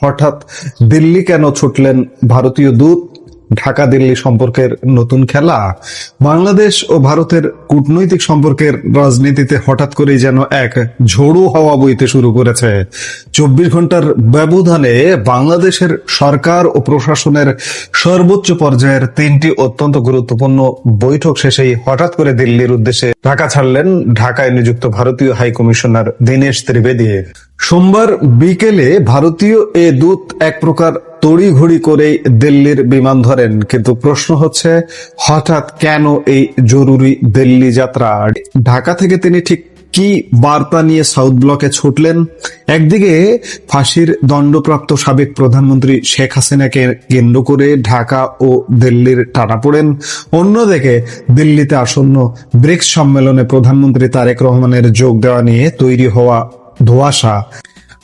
হঠাৎ দিল্লি কেন ছুটলেন ভারতীয় দূত? ঢাকা দিল্লি সম্পর্কের নতুন খেলা। বাংলাদেশ ও ভারতের কূটনৈতিক সম্পর্কের রাজনীতিতে হঠাৎ করেই যেন এক ঝোড়ো হাওয়া বইতে শুরু করেছে। 24 ঘন্টার ব্যবধানে বাংলাদেশের সরকার ও প্রশাসনের সর্বোচ্চ পর্যায়ের 3টি অত্যন্ত গুরুত্বপূর্ণ বৈঠক শেষেই হঠাৎ করে দিল্লির উদ্দেশ্যে ঢাকা ছাড়লেন ঢাকায় নিযুক্ত ভারতীয় হাই কমিশনার দীনেশ ত্রিবেদী। সোমবার বিকেলে ভারতীয় এ দূত এক প্রকার তড়িঘড়ি করেই দিল্লির বিমান ধরেন, কিন্তু প্রশ্ন হচ্ছে হঠাৎ কেন এই জরুরি দিল্লি যাত্রা? ঢাকা থেকে তিনি ঠিক কি বার্তা নিয়ে সাউথ ব্লকে ছুটলেন? একদিকে ফাঁসির দণ্ডপ্রাপ্ত সাবেক প্রধানমন্ত্রী শেখ হাসিনাকে কেন্দ্র করে ঢাকা ও দিল্লির টানাপোড়েন, অন্যদিকে দিল্লিতে আসন্ন ব্রিক্স সম্মেলনে প্রধানমন্ত্রী তারেক রহমানের যোগ দেওয়া নিয়ে তৈরি হওয়া ধোঁয়াশা।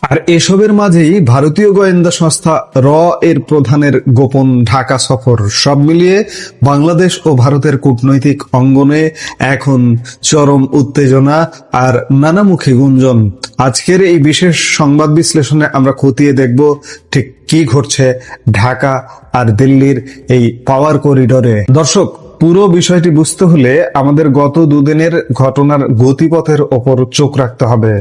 আর এসবের মাঝেই ভারতীয় গোয়েন্দা সংস্থা র এর প্রধানের গোপন ঢাকা সফর। সব মিলিয়ে বাংলাদেশ ও ভারতের কূটনৈতিক অঙ্গনে এখন চরম উত্তেজনা আর নানামুখী গুঞ্জন। আজকের এই বিশেষ সংবাদ বিশ্লেষণে আমরা খতিয়ে দেখব ঠিক কি ঘটছে ঢাকা আর দিল্লির এই পাওয়ার করিডোরে। দর্শক, পুরো বিষয়টি বুঝতে হলে আমাদের গত দুদিনের ঘটনার গতিপথের ওপর চোখ রাখতে হবে।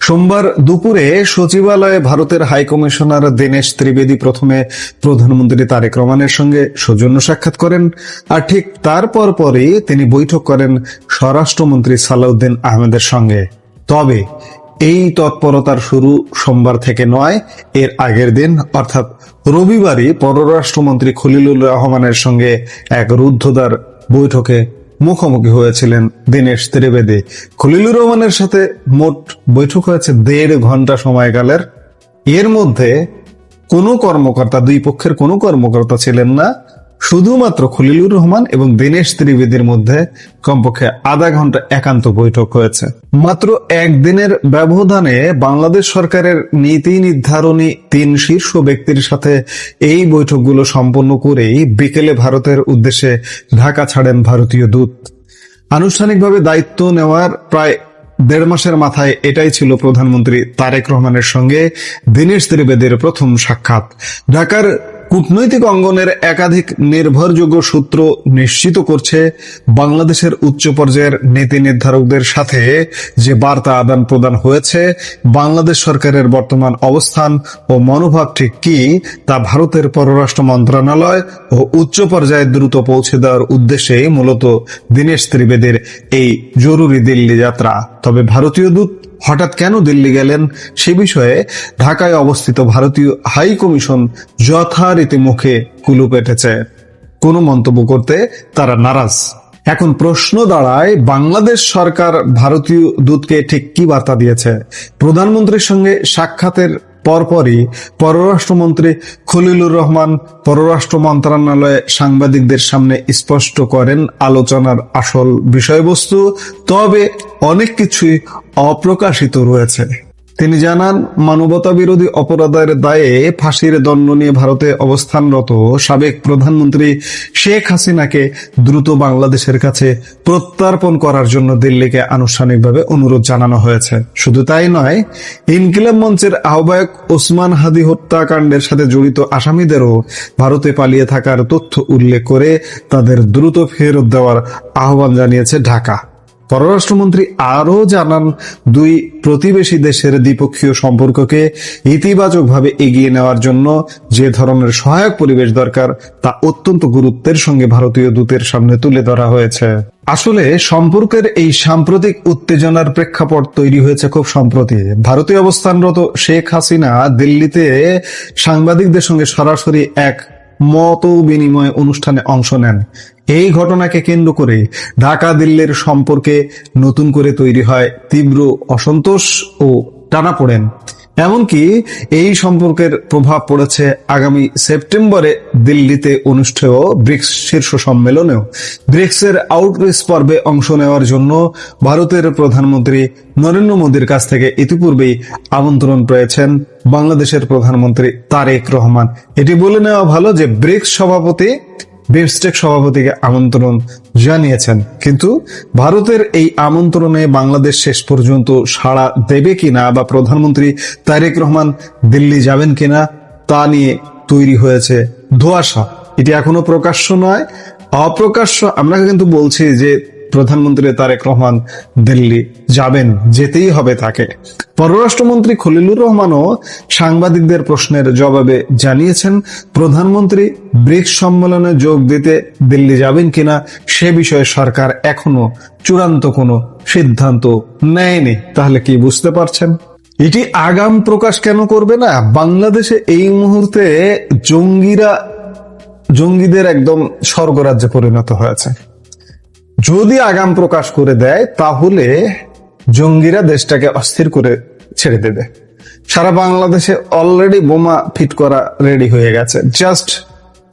সোমবার দুপুরে সচিবালয়ে ভারতের হাই কমিশনার দীনেশ ত্রিবেদী প্রথমে প্রধানমন্ত্রী তারেক রহমানের সঙ্গে সৌজন্য সাক্ষাৎ করেন, আর ঠিক তারপর পরই তিনি বৈঠক করেন স্বরাষ্ট্রমন্ত্রী সালাউদ্দিন আহমেদের সঙ্গে। তবে এই তৎপরতার শুরু সোমবার থেকে নয়, এর আগের দিন অর্থাৎ রবিবারই পররাষ্ট্রমন্ত্রী খলিলুর রহমানের সঙ্গে এক রুদ্ধদ্বার বৈঠকে মুখোমুখি হয়েছিলেন দীনেশ ত্রিবেদী। খলিলুর রহমানের সাথে মোট বৈঠক হয়েছে 1.5 ঘন্টা সময়কালের। এর মধ্যে কোনো কর্মকর্তা, দুই পক্ষের কোনো কর্মকর্তা ছিলেন না, শুধুমাত্র খলিলুর রহমান এবং দীনেশ ত্রিবেদীর মধ্যে কমপক্ষে আধা ঘন্টা একান্ত বৈঠক হয়েছে। মাত্র একদিনের ব্যবধানে বাংলাদেশ সরকারের নীতি নির্ধারণী 3 শীর্ষ ব্যক্তির সাথে এই বৈঠকগুলো সম্পন্ন করেই বিকেলে ভারতের উদ্দেশ্যে ঢাকা ছাড়েন ভারতীয় দূত। আনুষ্ঠানিকভাবে দায়িত্ব নেওয়ার প্রায় 1.5 মাসের মাথায় এটাই ছিল প্রধানমন্ত্রী তারেক রহমানের সঙ্গে দীনেশ ত্রিবেদীর প্রথম সাক্ষাৎ। ঢাকার কূটনৈতিক অঙ্গনের একাধিক নির্ভরযোগ্য সূত্র নিশ্চিত করছে, বাংলাদেশের উচ্চ পর্যায়ের নীতি নির্ধারকদের সাথে যে বার্তা আদান প্রদান হয়েছে, বাংলাদেশ সরকারের বর্তমান অবস্থান ও মনোভাব ঠিক কি তা ভারতের পররাষ্ট্র মন্ত্রণালয় ও উচ্চ পর্যায়ে দ্রুত পৌঁছে দেওয়ার উদ্দেশ্যে মূলত দীনেশ ত্রিবেদীর এই জরুরি দিল্লি যাত্রা। তবে ভারতীয় দূত হঠাৎ কেন দিল্লি গেলেন সে বিষয়ে ঢাকায় অবস্থিত ভারতীয় হাই কমিশন যথারীতি মুখে কুলুপ এঁটেছে। কোনো মন্তব্য করতে তারা নারাজ। এখন প্রশ্ন দাঁড়ায়, বাংলাদেশ সরকার ভারতীয় দূতকে ঠিক কি বার্তা দিয়েছে? প্রধানমন্ত্রীর সঙ্গে সাক্ষাতের পরপরই পররাষ্ট্রমন্ত্রী খলিলুর রহমান পররাষ্ট্র মন্ত্রণালয়ে সাংবাদিকদের সামনে স্পষ্ট করেন আলোচনার আসল বিষয়বস্তু, তবে অনেক কিছুই অপ্রকাশিত রয়েছে। তিনি জানান, মানবতা বিরোধী অপরাধের দায়ে ফাঁসির দণ্ড নিয়ে ভারতে অবস্থানরত সাবেক প্রধানমন্ত্রী শেখ হাসিনাকে দ্রুত বাংলাদেশের কাছে প্রত্যর্পণ করার জন্য দিল্লিকে আনুষ্ঠানিকভাবে অনুরোধ জানানো হয়েছে। শুধু তাই নয়, ইনকিলাব মঞ্চের আহ্বায়ক ওসমান হাদি হত্যাকাণ্ডের সাথে জড়িত আসামিদেরও ভারতে পালিয়ে থাকার তথ্য উল্লেখ করে তাদের দ্রুত ফেরত দেওয়ার আহ্বান জানিয়েছে ঢাকা। পররাষ্ট্রমন্ত্রী আরও জানান, দুই প্রতিবেশী দেশের দ্বিপক্ষীয় সম্পর্ককে ইতিবাচকভাবে এগিয়ে নেওয়ার জন্য যে ধরনের সহায়ক পরিবেশ দরকার তা অত্যন্ত গুরুত্বের সঙ্গে ভারতীয় দূতের সামনে তুলে ধরা হয়েছে। আসলে সম্পর্কের এই সাম্প্রতিক উত্তেজনার প্রেক্ষাপট তৈরি হয়েছে খুব সম্প্রতি। ভারতে অবস্থানরত শেখ হাসিনা দিল্লিতে সাংবাদিকদের সঙ্গে সরাসরি এক মত বিনিময় অনুষ্ঠানে অংশ নেন। এই ঘটনাকে কেন্দ্র করে ঢাকা দিল্লির সম্পর্কে নতুন করে তৈরি হয় তীব্র অসন্তোষ ও টানাপোড়েন। এমনকি এই সম্পর্কের প্রভাব পড়েছে আগামী সেপ্টেম্বরে দিল্লিতে অনুষ্ঠেয় ব্রিক্স শীর্ষ সম্মেলনেও। ব্রিক্সের আউটরিচ পর্বে অংশ নেওয়ার জন্য ভারতের প্রধানমন্ত্রী নরেন্দ্র মোদীর কাছ থেকে ইতিপূর্বেই আমন্ত্রণ পেয়েছেন বাংলাদেশের প্রধানমন্ত্রী তারেক রহমান। এটি বলে নেওয়া ভালো যে ব্রিক্স সভাপতি বিমস্টেক সভাপতিকে আমন্ত্রণ জানিয়েছেন, কিন্তু ভারতের এই আমন্ত্রণে বাংলাদেশ শেষ পর্যন্ত সাড়া দেবে কিনা বা প্রধানমন্ত্রী তারেক রহমান দিল্লি যাবেন কিনা তা নিয়ে তৈরি হয়েছে ধোঁয়াশা। এটি এখনো প্রকাশ্য নয়, অপ্রকাশ্য। আমরা কিন্তু বলছি যে প্রধানমন্ত্রী তারেক রহমান দিল্লি যাবেন, যেতেই হবে তাকে। পররাষ্ট্রমন্ত্রী খলিলুর রহমানও সাংবাদিকদের প্রশ্নের জবাবে জানিয়েছেন, প্রধানমন্ত্রী ব্রিক্স সম্মেলনে যোগ দিতে দিল্লি যাবেন কিনা সে বিষয়ে সরকার এখনো চূড়ান্ত কোনো সিদ্ধান্ত নেয়নি। তাহলে কি বুঝতে পারছেন? এটি আগাম প্রকাশ কেন করবে না? বাংলাদেশে এই মুহূর্তে জঙ্গিদের একদম স্বর্গরাজ্যে পরিণত হয়েছে। যদি আগাম প্রকাশ করে দেয় তাহলে জঙ্গিরা দেশটাকে অস্থির করে ছেড়ে দেবে। সারা বাংলাদেশে অলরেডি বোমা ফিট করা রেডি হয়ে গেছে, জাস্ট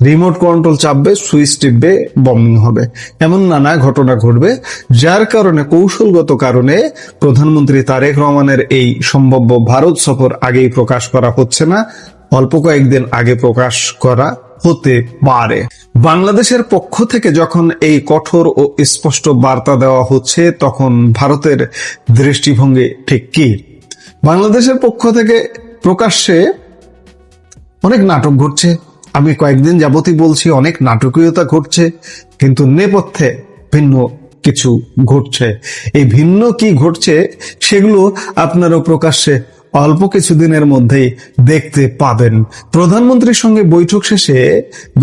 রিমোট কন্ট্রোল চাপবে, সুইচ টিপবে, বম্বিং হবে। এমন নানা ঘটনা ঘটবে, যার কারণে কৌশলগত কারণে প্রধানমন্ত্রী তারেক রহমানের এই সম্ভাব্য ভারত সফর আগেই প্রকাশ করা হচ্ছে না, অল্প কয়েকদিন আগে প্রকাশ করা হতে পারে। বাংলাদেশের পক্ষ থেকে যখন এই কঠোর ও স্পষ্ট বার্তা দেওয়া হচ্ছে, তখন ভারতের দৃষ্টিভঙ্গি ঠিক কি? বাংলাদেশের পক্ষ থেকে প্রকাশ্যে অনেক নাটক ঘটছে, আমি কয়েকদিন যাবতই বলছি অনেক নাটকীয়তা ঘটছে, কিন্তু নেপথ্যে ভিন্ন কিছু ঘটছে। এই ভিন্ন কি ঘটছে সেগুলো আপনারাও প্রকাশ্যে অল্প কিছুদিনের মধ্যেই দেখতে পাবেন। প্রধানমন্ত্রীর সঙ্গে বৈঠক শেষে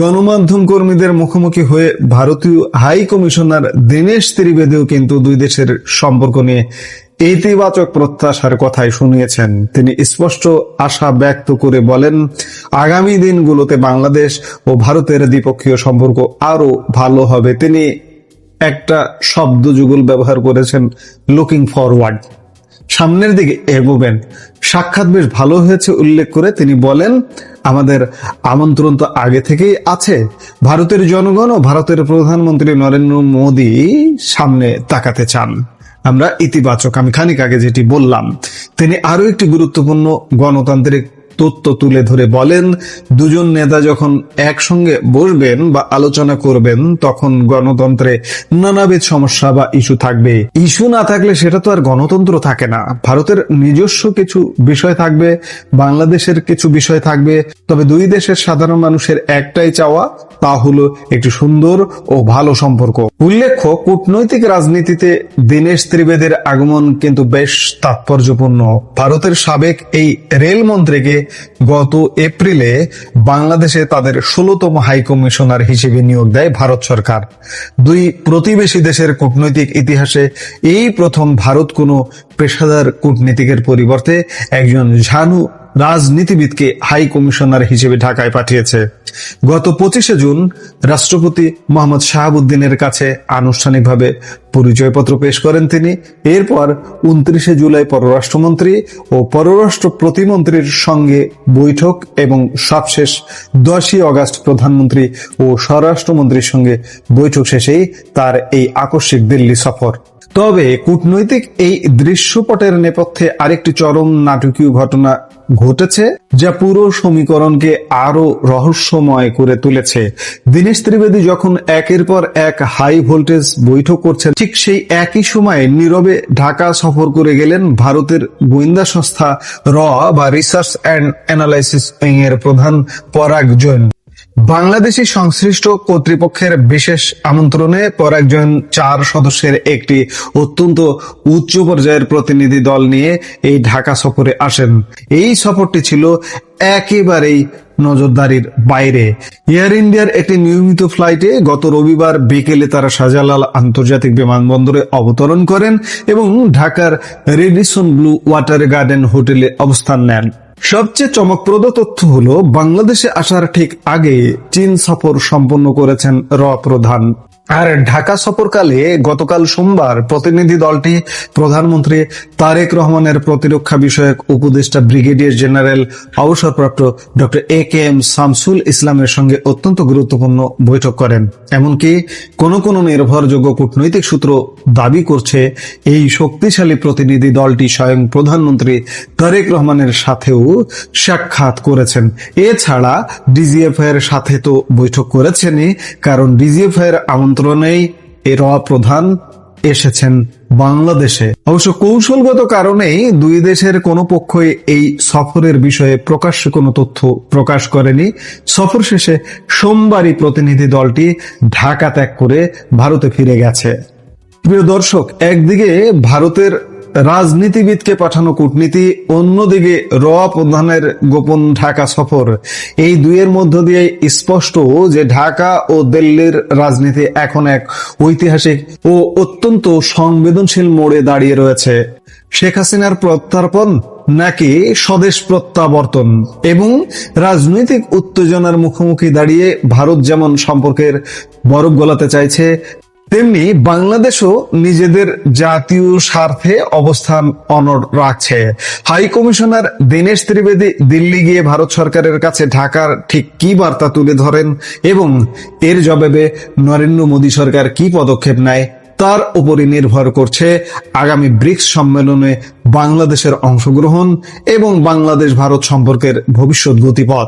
গণমাধ্যম কর্মীদের মুখোমুখি হয়ে ভারতীয় হাই কমিশনার দীনেশ ত্রিবেদীও কিন্তু দুই দেশের সম্পর্ক নিয়ে ইতিবাচক প্রত্যাশার কথাই শুনিয়েছেন। তিনি স্পষ্ট আশা ব্যক্ত করে বলেন, আগামী দিনগুলোতে বাংলাদেশ ও ভারতের দ্বিপক্ষীয় সম্পর্ক আরো ভালো হবে। তিনি একটা শব্দ যুগল ব্যবহার করেছেন, লুকিং ফরওয়ার্ড, সামনের দিকে এগোবেন। সাক্ষাৎ বেশ ভালো হয়েছে উল্লেখ করে তিনি বলেন, আমাদের আমন্ত্রণ তো আগে থেকেই আছে। ভারতের জনগণ ও ভারতের প্রধানমন্ত্রী নরেন্দ্র মোদী সামনে তাকাতে চান। আমরা ইতিবাচক। আমি খানিক আগে যেটি বললাম, তিনি আরো একটি গুরুত্বপূর্ণ গণতান্ত্রিক তথ্য তুলে ধরে বলেন, দুজন নেতা যখন একসঙ্গে বসবেন বা আলোচনা করবেন তখন গণতন্ত্রে নানাবিধ সমস্যা বা ইস্যু থাকবে। ইস্যু না থাকলে সেটা তো আর গণতন্ত্র থাকে না। ভারতের নিজস্ব কিছু বিষয় থাকবে, বাংলাদেশের কিছু বিষয় থাকবে, তবে দুই দেশের সাধারণ মানুষের একটাই চাওয়া, তা হলো একটি সুন্দর ও ভালো সম্পর্ক। উল্লেখ্য, কূটনৈতিক রাজনীতিতে দীনেশ ত্রিবেদীর আগমন কিন্তু বেশ তাৎপর্যপূর্ণ। ভারতের সাবেক এই রেলমন্ত্রীকে গত এপ্রিলে বাংলাদেশে তাদের 16তম হাই কমিশনার হিসেবে নিয়োগ দেয় ভারত সরকার। দুই প্রতিবেশী দেশের কূটনৈতিক ইতিহাসে এই প্রথম ভারত কোনো পেশাদার কূটনীতিকের পরিবর্তে একজন ঝানু রাজনীতিবিদকে হাই কমিশনার হিসেবে ঢাকায় পাঠিয়েছে। গত 25শে জুন রাষ্ট্রপতি মোহাম্মদ শাহাবুদ্দিনের কাছে আনুষ্ঠানিকভাবে পরিচয়পত্র পেশ করেন তিনি। এরপর 29শে জুলাই পররাষ্ট্রমন্ত্রী ও পররাষ্ট্র প্রতিমন্ত্রীর সঙ্গে বৈঠক এবং সবশেষ 10ই আগস্ট প্রধানমন্ত্রী ও স্বরাষ্ট্রমন্ত্রীর সঙ্গে বৈঠক শেষেই তার এই আকস্মিক দিল্লি সফর। তবে কূটনৈতিক এই দৃশ্যপটের নেপথ্যে আরেকটি চরম নাটকীয় ঘটনা ঘটেছে, যা পুরো সমীকরণকে আরো রহস্যময় করে তুলেছে। দীনেশ ত্রিবেদী যখন একের পর এক হাই ভোল্টেজ বৈঠক করছেন, ঠিক সেই একই সময়ে নীরবে ঢাকা সফর করে গেলেন ভারতের গোয়েন্দা সংস্থা র বা রিসার্চ অ্যান্ড অ্যানালাইসিস উইং এর প্রধান পরাগ জৈন। বাংলাদেশি সংশ্লিষ্ট কর্তৃপক্ষের বিশেষ আমন্ত্রণে পরাগ জৈন 4 সদস্যের একটি অত্যন্ত উচ্চ পর্যায়ের প্রতিনিধি দল নিয়ে এই ঢাকা সফরে আসেন। এই সফরটি ছিল একেবারেই নজরদারির বাইরে। এয়ার ইন্ডিয়ার একটি নিয়মিত ফ্লাইটে গত রবিবার বিকেলে তারা শাহজালাল আন্তর্জাতিক বিমানবন্দরে অবতরণ করেন এবং ঢাকার রেডিসন ব্লু ওয়াটার গার্ডেন হোটেলে অবস্থান নেন। সবচেয়ে চমকপ্রদ তথ্য হলো, বাংলাদেশে আসার ঠিক আগে চীন সফর সম্পন্ন করেছেন র প্রধান। আর ঢাকা সফরকালে গতকাল সোমবার প্রতিনিধি দলটি প্রধানমন্ত্রী তারেক রহমানের প্রতিরক্ষা বিষয়ক উপদেষ্টা ব্রিগেডিয়ার জেনারেল অবসরপ্রাপ্ত ডক্টর এ.কে.এম. শামসুল ইসলামের সঙ্গে অত্যন্ত গুরুত্বপূর্ণ বৈঠক করেন। এমনকি কোন নির্ভরযোগ্য কূটনৈতিক সূত্র দাবি করছে, এই শক্তিশালী প্রতিনিধি দলটি স্বয়ং প্রধানমন্ত্রী তারেক রহমানের সাথেও সাক্ষাৎ করেছেন। এছাড়া ডিজিএফআই এর সাথে তো বৈঠক করেছেনই, কারণ ডিজিএফআই এর আমন্ত্রণেই এর প্রধান এসেছেন বাংলাদেশে। অবশ্য কৌশলগত কারণেই দুই দেশের কোনো পক্ষই এই সফরের বিষয়ে প্রকাশ্যে কোনো তথ্য প্রকাশ করেনি। সফর শেষে সোমবারই প্রতিনিধি দলটি ঢাকা ত্যাগ করে ভারতে ফিরে গেছে। প্রিয় দর্শক, একদিকে ভারতের রাজনীতিবিদকে পাঠানো কূটনীতি, অন্যদিকে প্রধানের গোপন ঢাকা সফর, এই দুইয়ের মধ্য দিয়ে স্পষ্ট যে ঢাকা ও দিল্লির রাজনীতি এখন এক ঐতিহাসিক ও অত্যন্ত সংবেদনশীল মোড়ে দাঁড়িয়ে রয়েছে। শেখ হাসিনার প্রত্যার্পণ নাকি স্বদেশ প্রত্যাবর্তন? এবং রাজনৈতিক উত্তেজনার মুখোমুখি দাঁড়িয়ে ভারত যেমন সম্পর্কের বরফ গলাতে চাইছে, তেমনি বাংলাদেশও নিজেদের জাতীয় স্বার্থে অবস্থান অনড় রাখছে। হাই কমিশনার দীনেশ ত্রিবেদী দিল্লি গিয়ে ভারত সরকারের কাছে ঢাকার ঠিক কি বার্তা তুলে ধরেন এবং এর জবাবে নরেন্দ্র মোদী সরকার কি পদক্ষেপ নেয়, তার উপরই নির্ভর করছে আগামী ব্রিক্স সম্মেলনে বাংলাদেশের অংশগ্রহণ এবং বাংলাদেশ ভারত সম্পর্কের ভবিষ্যৎ গতিপথ।